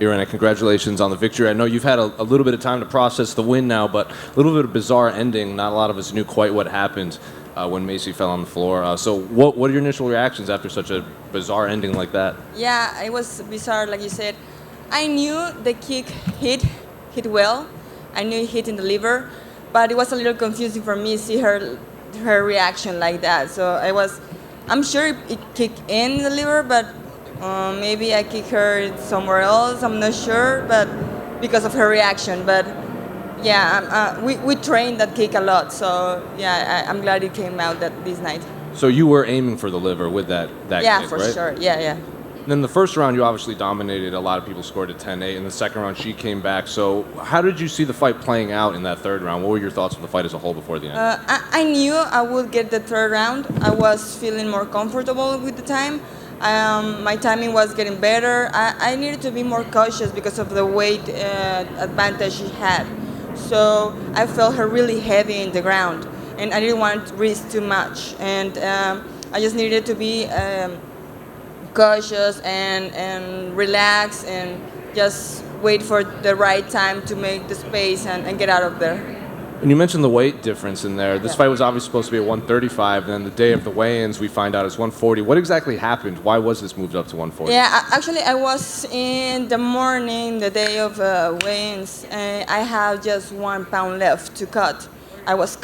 Irene, congratulations on the victory. I know you've had a little bit of time to process the win now, but a little bit of bizarre ending. Not a lot of us knew quite what happened when Macy fell on the floor. So what are your initial reactions after such a bizarre ending like that? Yeah, it was bizarre, like you said. I knew the kick hit well. I knew it hit in the liver, but it was a little confusing for me to see her reaction like that. So I'm sure it kicked in the liver, but maybe I kicked her somewhere else. I'm not sure, but because of her reaction. But yeah, we trained that kick a lot, so yeah, I'm glad it came out this night. So you were aiming for the liver with that Yeah, kick, for right? sure. Yeah. Then the first round, you obviously dominated. A lot of people scored at 10-8. In the second round, she came back. So how did you see the fight playing out in that third round? What were your thoughts on the fight as a whole before the end? I knew I would get the third round. I was feeling more comfortable with the time. My timing was getting better. I needed to be more cautious because of the weight advantage she had. So I felt her really heavy in the ground, and I didn't want to risk too much. And I just needed to be cautious and relax and just wait for the right time to make the space and get out of there. And you mentioned the weight difference in there. This Yeah. fight was obviously supposed to be at 135, and then the day of the weigh-ins, we find out it's 140. What exactly happened? Why was this moved up to 140? Yeah, actually, I was in the morning, the day of weigh-ins, and I have just 1 pound left to cut. I was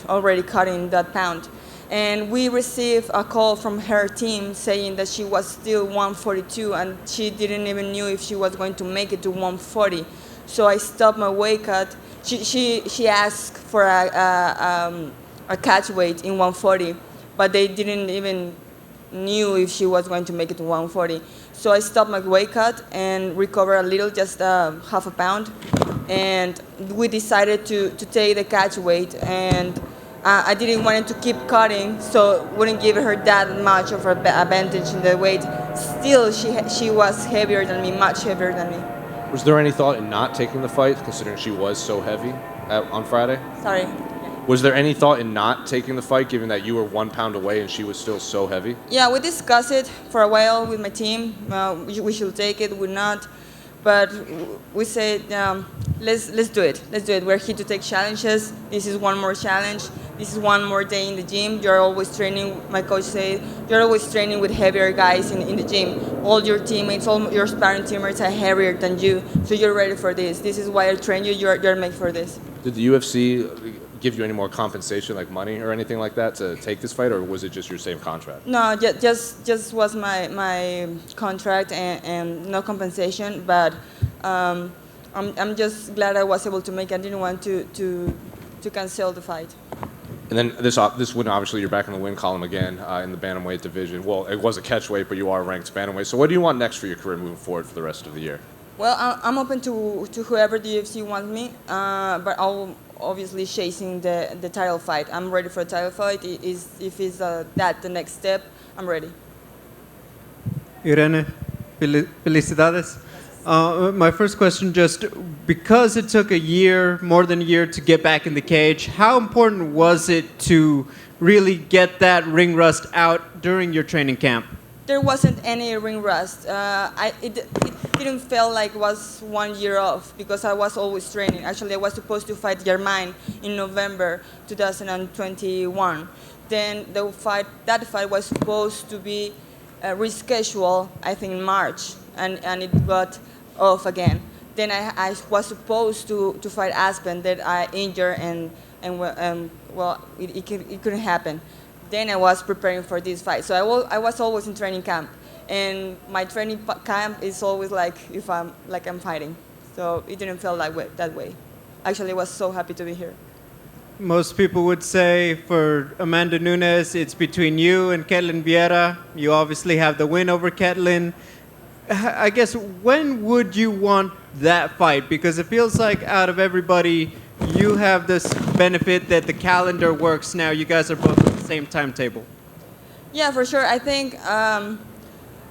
already cutting that pound. And we received a call from her team saying that she was still 142, and she didn't even knew if she was going to make it to 140. So I stopped my weight cut. She asked for a catch weight in 140, but they didn't even knew if she was going to make it to 140. So I stopped my weight cut and recovered a little, just half a pound. And we decided to take the catch weight, and I didn't want to keep cutting, so wouldn't give her that much of an advantage in the weight. Still, she was heavier than me, much heavier than me. Was there any thought in not taking the fight, considering she was so heavy on Friday? Sorry. Was there any thought in not taking the fight, given that you were 1 pound away and she was still so heavy? Yeah, we discussed it for a while with my team. We should take it, we not. But we said, let's do it. Let's do it. We're here to take challenges. This is one more challenge. This is one more day in the gym. You're always training, my coach said, you're always training with heavier guys in the gym. All your teammates, all your sparring teammates are heavier than you, so you're ready for this. This is why I train you. You're made for this. Did the UFC give you any more compensation, like money or anything like that, to take this fight, or was it just your same contract? No, just was my contract and no compensation. But I'm just glad I was able to make it. I didn't want to cancel the fight. And then this win, obviously, you're back in the win column again in the bantamweight division. Well, it was a catchweight, but you are ranked bantamweight. So what do you want next for your career moving forward for the rest of the year? Well, I'm open to whoever the UFC wants me, but I'll obviously chasing the title fight. I'm ready for a title fight. If it's that the next step, I'm ready. Irene, felicidades. My first question, just because it took a year, more than a year, to get back in the cage, how important was it to really get that ring rust out during your training camp? There wasn't any ring rust. It didn't feel like it was 1 year off because I was always training. Actually, I was supposed to fight Germain in November 2021. Then that fight was supposed to be rescheduled, I think, in March, and it got off again. Then I was supposed to fight Aspen, that I injured, and well, it couldn't happen. Then I was preparing for this fight. So I was always in training camp. And my training camp is always like if I'm fighting. So it didn't feel that way. Actually, I was so happy to be here. Most people would say for Amanda Nunes, it's between you and Ketlin Vieira. You obviously have the win over Ketlin. I guess, when would you want that fight? Because it feels like out of everybody, you have this benefit that the calendar works now. You guys are both on the same timetable. Yeah, for sure. I think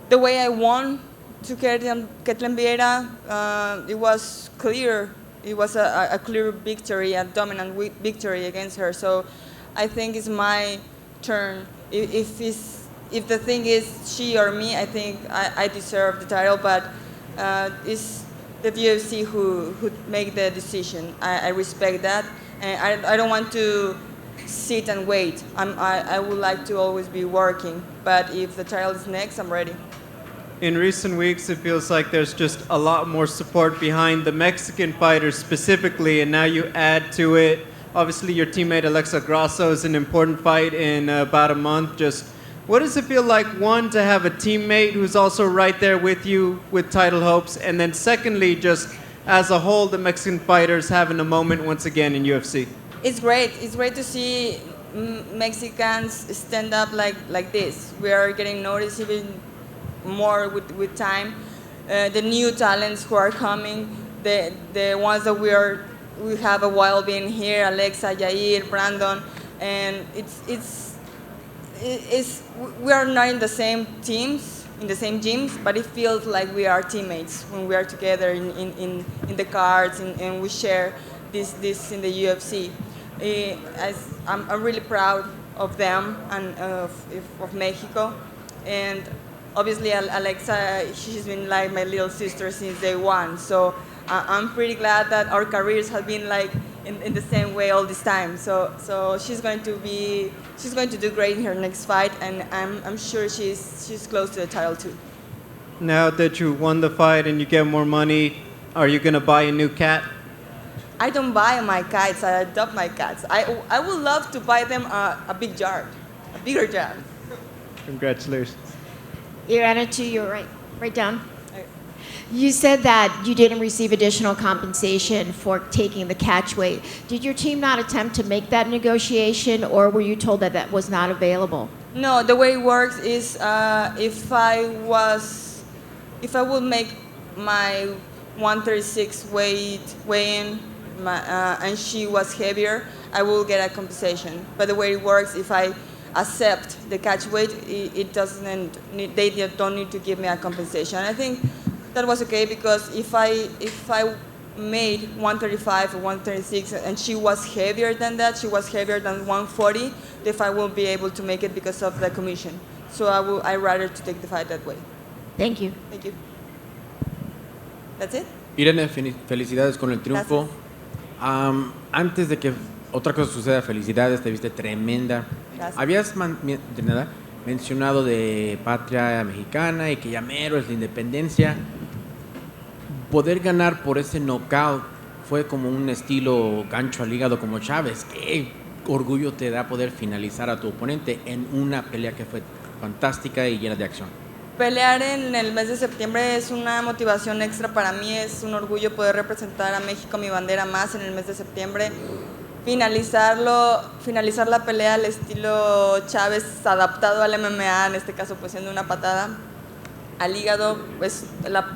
the way I won to Ketlin Vieira, it was clear. It was a clear victory, a dominant victory against her. So I think it's my turn. If the thing is she or me, I think I deserve the title. But the UFC who make the decision. I respect that, and I don't want to sit and wait. I would like to always be working, but if the trial is next, I'm ready. In recent weeks, it feels like there's just a lot more support behind the Mexican fighters specifically, and now you add to it. Obviously, your teammate Alexa Grasso is an important fight in about a month. Just what does it feel like, one, to have a teammate who's also right there with you with title hopes, and then secondly, just as a whole, the Mexican fighters having a moment once again in UFC? It's great. It's great to see Mexicans stand up like this. We are getting noticed even more with time. The new talents who are coming, the ones that we have a while being here, Alexa, Jair, Brandon, and we are not in the same teams, in the same gyms, but it feels like we are teammates when we are together in the cards and we share this in the UFC. I'm really proud of them and of Mexico, and obviously Alexa, she's been like my little sister since day one. So I'm pretty glad that our careers have been like in the same way all this time. So she's going to do great in her next fight, and I'm sure she's close to the title too. Now that you won the fight and you get more money, are you gonna buy a new cat? I don't buy my cats, I adopt my cats. I would love to buy them a big jar, a bigger jar. Congratulations. Irene, to your right down. You said that you didn't receive additional compensation for taking the catchweight. Did your team not attempt to make that negotiation, or were you told that that was not available? No, the way it works is if I would make my 136 weigh-in, and she was heavier, I will get a compensation. But the way it works, if I accept the catch weight, they don't need to give me a compensation. I think that was okay, because if I made 135 or 136 and she was heavier than that, she was heavier than 140, the fight won't be able to make it because of the commission. So I'd rather to take the fight that way. Thank you. Thank you. That's it. Irene, felicidades con el triunfo. Antes de que otra cosa suceda, felicidades, te viste tremenda. Gracias. Habías mencionado de patria mexicana y que ya mero es la independencia. Poder ganar por ese knockout fue como un estilo gancho al hígado como Chávez. ¿Qué orgullo te da poder finalizar a tu oponente en una pelea que fue fantástica y llena de acción? Pelear en el mes de septiembre es una motivación extra para mí, es un orgullo poder representar a México, mi bandera más en el mes de septiembre. Finalizar la pelea al estilo Chávez, adaptado al MMA, en este caso pues siendo una patada al hígado, pues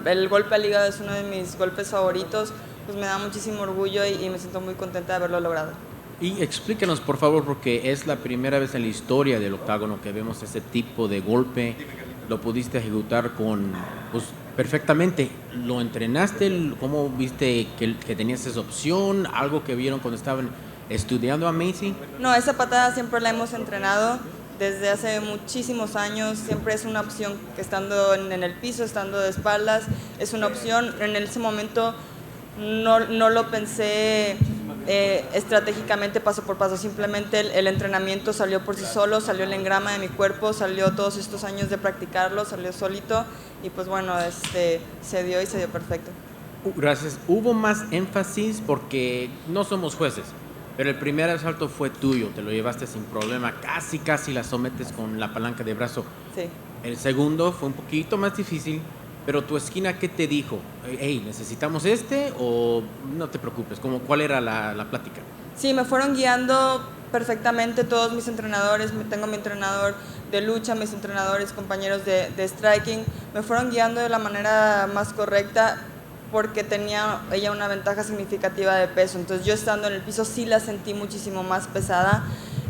el golpe al hígado es uno de mis golpes favoritos, pues me da muchísimo orgullo y me siento muy contenta de haberlo logrado. Y explícanos por favor, porque es la primera vez en la historia del octágono que vemos ese tipo de golpe. Lo pudiste ejecutar perfectamente. ¿Lo entrenaste? ¿Cómo viste que tenías esa opción? ¿Algo que vieron cuando estaban estudiando a Macy? No, esa patada siempre la hemos entrenado desde hace muchísimos años. Siempre es una opción que estando en el piso, estando de espaldas, es una opción. En ese momento no lo pensé estratégicamente paso por paso, simplemente el entrenamiento salió por sí solo, salió el engrama de mi cuerpo, salió todos estos años de practicarlo, salió solito y pues bueno, se dio y se dio perfecto. Gracias. Hubo más énfasis porque no somos jueces, pero el primer asalto fue tuyo, te lo llevaste sin problema, casi la sometes con la palanca de brazo. Sí. El segundo fue un poquito más difícil, pero tu esquina, ¿qué te dijo? Hey, ¿necesitamos o no te preocupes? ¿Cuál era la plática? Sí, me fueron guiando perfectamente todos mis entrenadores. Tengo mi entrenador de lucha, mis entrenadores, compañeros de striking. Me fueron guiando de la manera más correcta porque tenía ella una ventaja significativa de peso. Entonces yo estando en el piso sí la sentí muchísimo más pesada.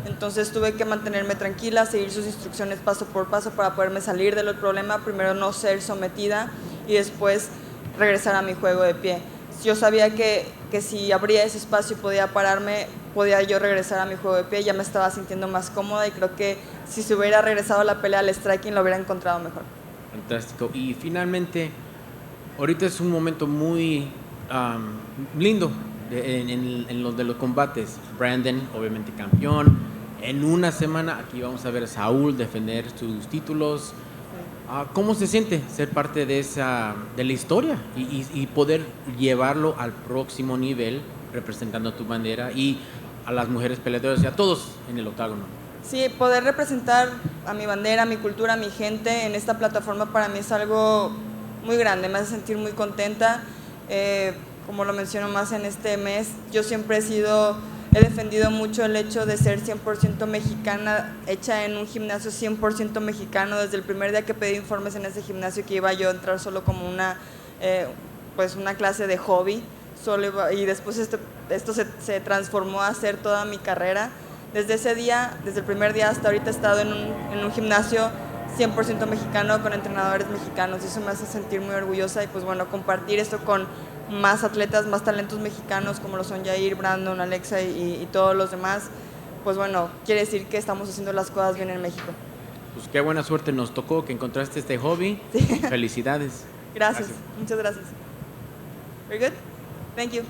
Entonces tuve que mantenerme tranquila, seguir sus instrucciones paso por paso para poderme salir del problema. Primero no ser sometida y después regresar a mi juego de pie. Yo sabía que si abría ese espacio y podía pararme, podía yo regresar a mi juego de pie. Ya me estaba sintiendo más cómoda y creo que si se hubiera regresado a la pelea al striking lo hubiera encontrado mejor. Fantástico. Y finalmente, Ahorita es un momento muy lindo en los de los combates. Brandon, obviamente campeón. En una semana aquí vamos a ver a Saúl defender sus títulos. ¿Cómo se siente ser parte de la historia y poder llevarlo al próximo nivel representando tu bandera y a las mujeres peleadoras y a todos en el octágono? Sí, poder representar a mi bandera, a mi cultura, a mi gente en esta plataforma para mí es algo muy grande, me hace sentir muy contenta. Como lo menciono más en este mes, yo siempre he defendido mucho el hecho de ser 100% mexicana, hecha en un gimnasio 100% mexicano. Desde el primer día que pedí informes en ese gimnasio, que iba yo a entrar solo como una clase de hobby, y después esto se transformó a ser toda mi carrera. Desde ese día, desde el primer día hasta ahorita he estado en un gimnasio 100% mexicano, con entrenadores mexicanos, y eso me hace sentir muy orgullosa. Y pues bueno, compartir esto con más atletas, más talentos mexicanos como lo son Jair, Brandon, Alexa y todos los demás, pues bueno, quiere decir que estamos haciendo las cosas bien en México. Pues qué buena suerte nos tocó que encontraste este hobby. Sí. Felicidades. Gracias, muchas gracias. Very good. Thank you.